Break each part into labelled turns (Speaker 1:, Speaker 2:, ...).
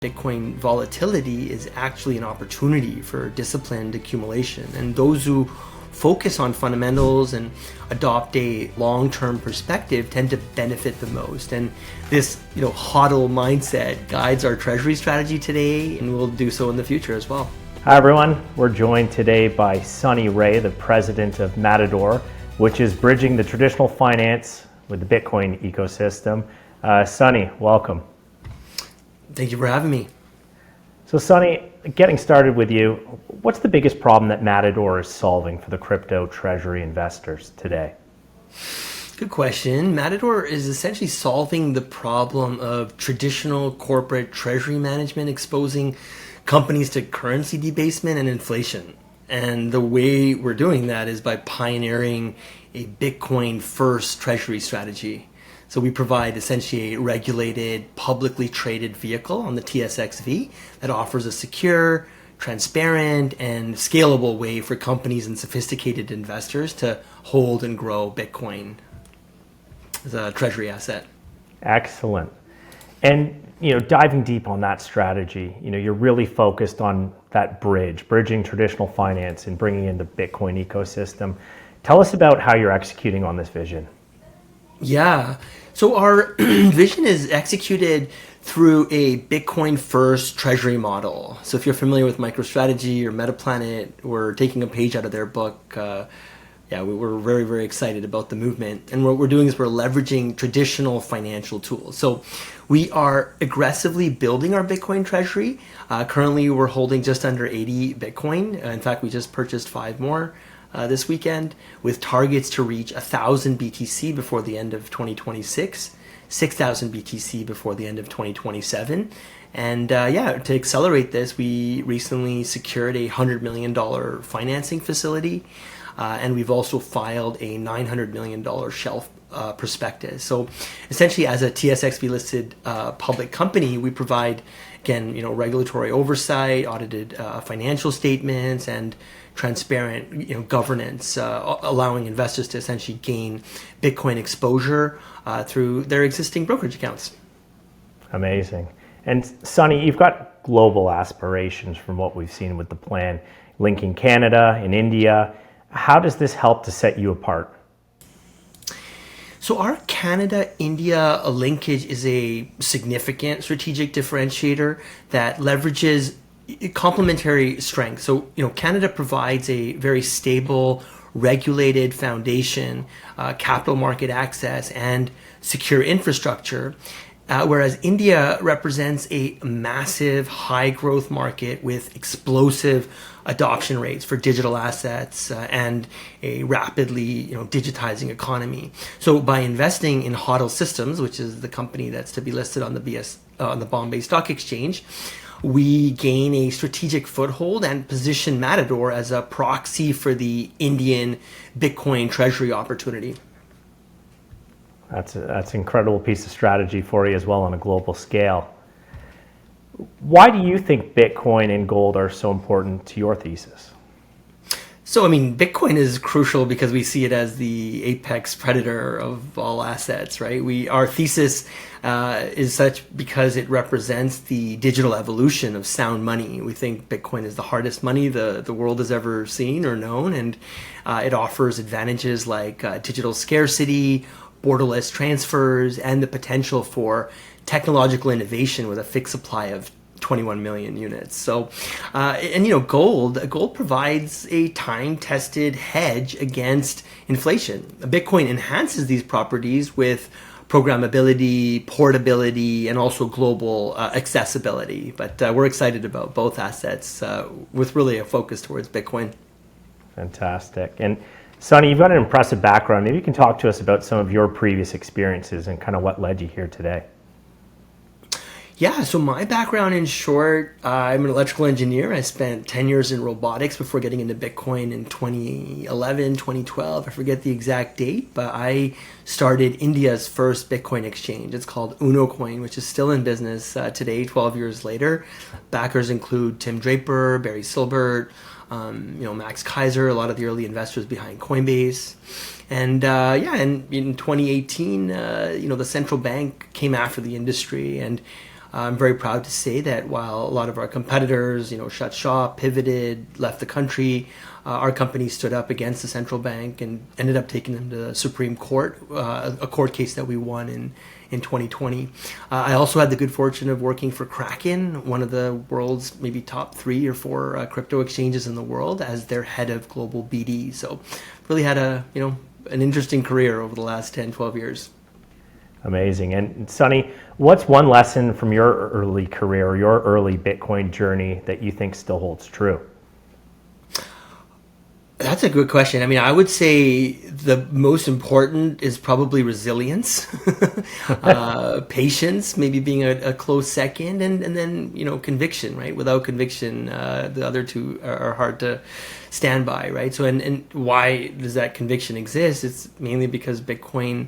Speaker 1: Bitcoin volatility is actually an opportunity for disciplined accumulation. And those who focus on fundamentals and adopt a long-term perspective tend to benefit the most. And this, HODL mindset guides our treasury strategy today, and will do so in the future as well.
Speaker 2: Hi everyone, we're joined today by Sonny Ray, the president of Matador, which is bridging the traditional finance with the Bitcoin ecosystem. Sonny, welcome.
Speaker 1: Thank you for having me.
Speaker 2: So Sonny, getting started with you, what's the biggest problem that Matador is solving for the crypto treasury investors today?
Speaker 1: Good question. Matador is essentially solving the problem of traditional corporate treasury management, exposing companies to currency debasement and inflation. And the way we're doing that is by pioneering a Bitcoin first treasury strategy. So we provide essentially a regulated, publicly traded vehicle on the TSXV that offers a secure, transparent, and scalable way for companies and sophisticated investors to hold and grow Bitcoin as a treasury asset.
Speaker 2: Excellent. And diving deep on that strategy, you're really focused on that bridging traditional finance and bringing in the Bitcoin ecosystem. Tell us about how you're executing on this vision.
Speaker 1: Yeah. So our vision is executed through a Bitcoin first treasury model. So if you're familiar with MicroStrategy or Metaplanet, we're taking a page out of their book. We're very, very excited about the movement. And what we're doing is we're leveraging traditional financial tools. So we are aggressively building our Bitcoin treasury. Currently, we're holding just under 80 Bitcoin. In fact, we just purchased 5 more this weekend, with targets to reach 1,000 BTC before the end of 2026, 6,000 BTC before the end of 2027. And to accelerate this, we recently secured a $100 million financing facility. And we've also filed a $900 million shelf prospectus. So essentially, as a TSXV listed public company, we provide, again, regulatory oversight, audited financial statements, and transparent governance, allowing investors to essentially gain Bitcoin exposure through their existing brokerage accounts.
Speaker 2: Amazing. And Sonny, you've got global aspirations from what we've seen with the plan, linking Canada and India. How does this help to set you apart?
Speaker 1: So our Canada-India linkage is a significant strategic differentiator that leverages complementary strengths. So, Canada provides a very stable, regulated foundation, capital market access, and secure infrastructure. Whereas India represents a massive high-growth market with explosive adoption rates for digital assets and a rapidly digitizing economy. So by investing in HODL Systems, which is the company that's to be listed on the Bombay Stock Exchange, we gain a strategic foothold and position Matador as a proxy for the Indian Bitcoin treasury opportunity.
Speaker 2: That's an incredible piece of strategy for you as well on a global scale. Why do you think Bitcoin and gold are so important to your thesis?
Speaker 1: So, Bitcoin is crucial because we see it as the apex predator of all assets, right? Our thesis is such because it represents the digital evolution of sound money. We think Bitcoin is the hardest money the world has ever seen or known, and it offers advantages like digital scarcity, borderless transfers, and the potential for technological innovation with a fixed supply of 21 million units. So, gold provides a time-tested hedge against inflation. Bitcoin enhances these properties with programmability, portability, and also global accessibility. But we're excited about both assets with really a focus towards Bitcoin.
Speaker 2: Fantastic. And Sonny, you've got an impressive background. Maybe you can talk to us about some of your previous experiences and kind of what led you here today.
Speaker 1: Yeah, so my background in short, I'm an electrical engineer. I spent 10 years in robotics before getting into Bitcoin in 2011, 2012. I forget the exact date, but I started India's first Bitcoin exchange. It's called UnoCoin, which is still in business today, 12 years later. Backers include Tim Draper, Barry Silbert, Max Kaiser, a lot of the early investors behind Coinbase. And in 2018, the central bank came after the industry, and I'm very proud to say that while a lot of our competitors, shut shop, pivoted, left the country, our company stood up against the central bank and ended up taking them to the Supreme Court, a court case that we won in 2020. I also had the good fortune of working for Kraken, one of the world's maybe top 3 or 4 crypto exchanges in the world, as their head of global BD. So really had an interesting career over the last 10, 12 years.
Speaker 2: Amazing. And Sonny, what's one lesson from your early career, your early Bitcoin journey that you think still holds true?
Speaker 1: That's a good question. I mean, I would say the most important is probably resilience, patience, maybe being a close second, and then, conviction, right? Without conviction, the other two are hard to stand by, right? So, and why does that conviction exist? It's mainly because Bitcoin,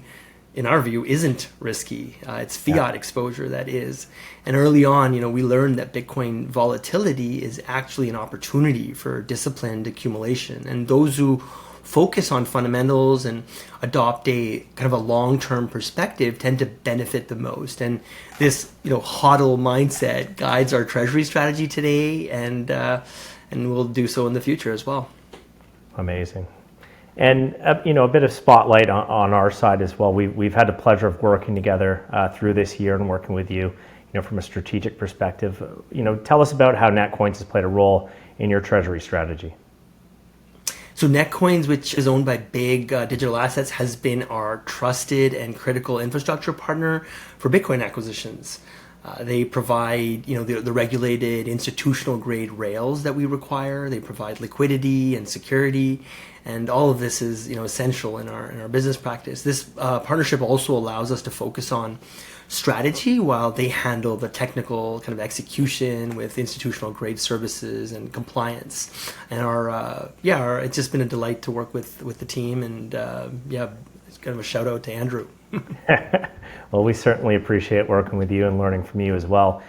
Speaker 1: in our view, isn't risky. It's fiat exposure that is. And early on, we learned that Bitcoin volatility is actually an opportunity for disciplined accumulation. And those who focus on fundamentals and adopt a kind of a long-term perspective tend to benefit the most. And this, HODL mindset guides our treasury strategy today, and will do so in the future as well.
Speaker 2: Amazing. And a bit of spotlight on our side as well. We've had the pleasure of working together through this year and working with you, from a strategic perspective. Tell us about how Netcoins has played a role in your treasury strategy.
Speaker 1: So Netcoins, which is owned by BIGG Digital Assets, has been our trusted and critical infrastructure partner for Bitcoin acquisitions. They provide, the regulated institutional grade rails that we require. They provide liquidity and security, and all of this is, essential in our business practice. This partnership also allows us to focus on strategy while they handle the technical kind of execution with institutional grade services and compliance. And it's just been a delight to work with the team, and it's kind of a shout out to Andrew.
Speaker 2: Well, we certainly appreciate working with you and learning from you as well.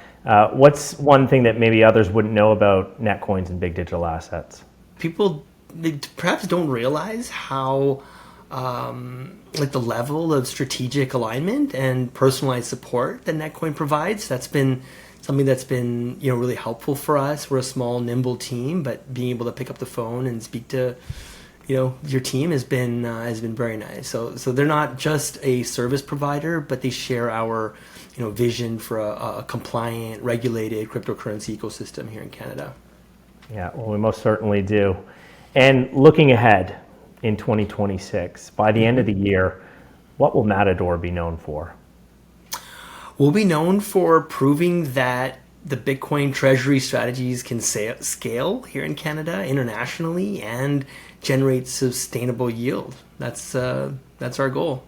Speaker 2: What's one thing that maybe others wouldn't know about Netcoins and BIGG Digital Assets?
Speaker 1: People, they perhaps don't realize how the level of strategic alignment and personalized support that Netcoin provides. That's been something that's been really helpful for us. We're a small, nimble team, but being able to pick up the phone and speak to your team has been very nice. So they're not just a service provider, but they share our vision for a compliant, regulated cryptocurrency ecosystem here in Canada.
Speaker 2: Yeah, well, we most certainly do. And looking ahead in 2026, by the end of the year, what will Matador be known for?
Speaker 1: We'll be known for proving that the Bitcoin treasury strategies can scale here in Canada, internationally, and generate sustainable yield. That's our goal.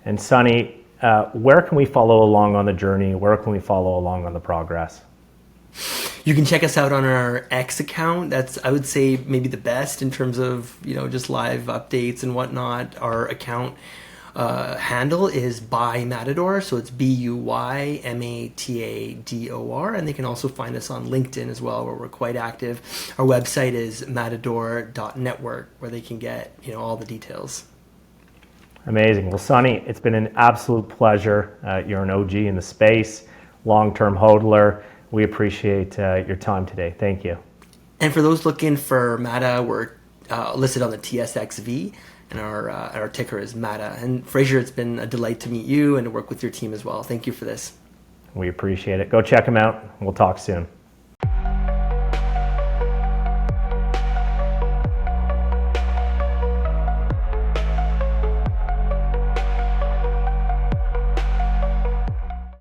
Speaker 1: And
Speaker 2: Sonny, where can we follow along on the journey? Where can we follow along on the progress?
Speaker 1: You can check us out on our X account. That's, I would say, maybe the best in terms of just live updates and whatnot. Our account handle is by Matador, so it's BUYMATADOR, and they can also find us on LinkedIn as well, where we're quite active. Our website is matador.network, where they can get all the details.
Speaker 2: Amazing. Well, Sonny, it's been an absolute pleasure. You're an OG in the space, long-term hodler. We appreciate your time today. Thank you.
Speaker 1: And for those looking for MATA, we're listed on the TSXV, and our ticker is MATA. And Fraser, it's been a delight to meet you and to work with your team as well. Thank you for this.
Speaker 2: We appreciate it. Go check them out. We'll talk soon.